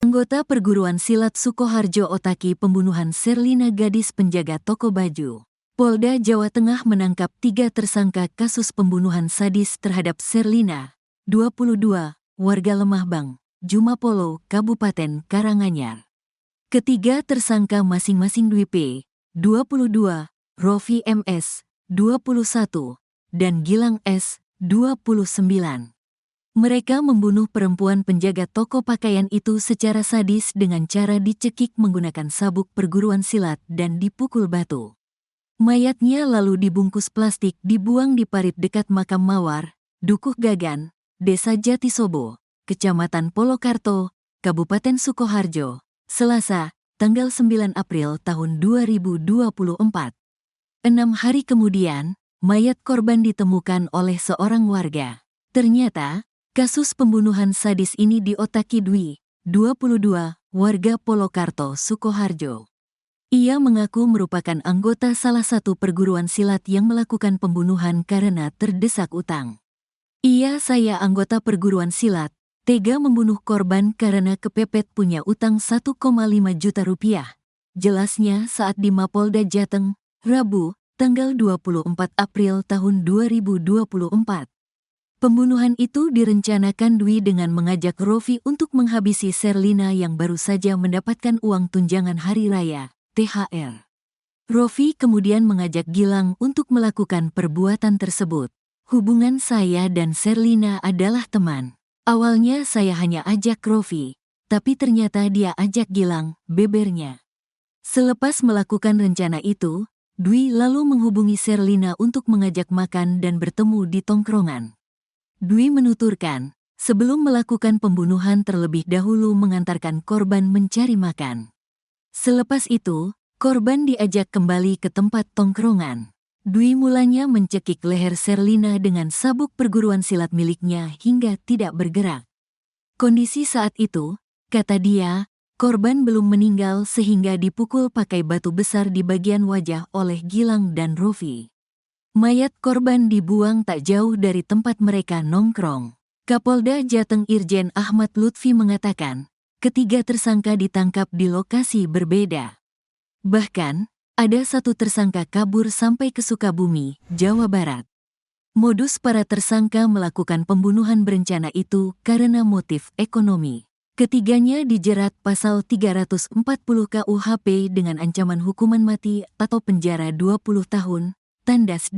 Anggota perguruan silat Sukoharjo otaki pembunuhan Sherlina gadis penjaga toko baju. Polda Jawa Tengah menangkap 3 tersangka kasus pembunuhan sadis terhadap Sherlina, 22, warga Lemahbang, Jumapolo, Kabupaten Karanganyar. Ketiga tersangka masing-masing Dwi P, 22, Rofi MS, 21, dan Gilang S, 29. Mereka membunuh perempuan penjaga toko pakaian itu secara sadis dengan cara dicekik menggunakan sabuk perguruan silat dan dipukul batu. Mayatnya lalu dibungkus plastik dibuang di parit dekat makam Mawar, Dukuh Gagan, Desa Jatisobo, Kecamatan Polokarto, Kabupaten Sukoharjo, Selasa, tanggal 9 April tahun 2024. 6 hari kemudian, mayat korban ditemukan oleh seorang warga. Ternyata, kasus pembunuhan sadis ini diotaki Dwi, 22, warga Polokarto, Sukoharjo. Ia mengaku merupakan anggota salah satu perguruan silat yang melakukan pembunuhan karena terdesak utang. Saya anggota perguruan silat, tega membunuh korban karena kepepet punya utang 1,5 juta rupiah. Jelasnya saat di Mapolda Jateng, Rabu, tanggal 24 April tahun 2024. Pembunuhan itu direncanakan Dwi dengan mengajak Rofi untuk menghabisi Sherlina yang baru saja mendapatkan uang tunjangan hari raya, THR. Rofi kemudian mengajak Gilang untuk melakukan perbuatan tersebut. Hubungan saya dan Sherlina adalah teman. Awalnya saya hanya ajak Rofi, tapi ternyata dia ajak Gilang, bebernya. Selepas melakukan rencana itu, Dwi lalu menghubungi Sherlina untuk mengajak makan dan bertemu di tongkrongan. Dwi menuturkan, sebelum melakukan pembunuhan terlebih dahulu mengantarkan korban mencari makan. Selepas itu, korban diajak kembali ke tempat tongkrongan. Dwi mulanya mencekik leher Sherlina dengan sabuk perguruan silat miliknya hingga tidak bergerak. Kondisi saat itu, kata dia, korban belum meninggal sehingga dipukul pakai batu besar di bagian wajah oleh Gilang dan Rofi. Mayat korban dibuang tak jauh dari tempat mereka nongkrong. Kapolda Jateng Irjen Ahmad Lutfi mengatakan, ketiga tersangka ditangkap di lokasi berbeda. Bahkan, ada satu tersangka kabur sampai ke Sukabumi, Jawa Barat. Modus para tersangka melakukan pembunuhan berencana itu karena motif ekonomi. Ketiganya dijerat pasal 340 KUHP dengan ancaman hukuman mati atau penjara 20 tahun, tandas di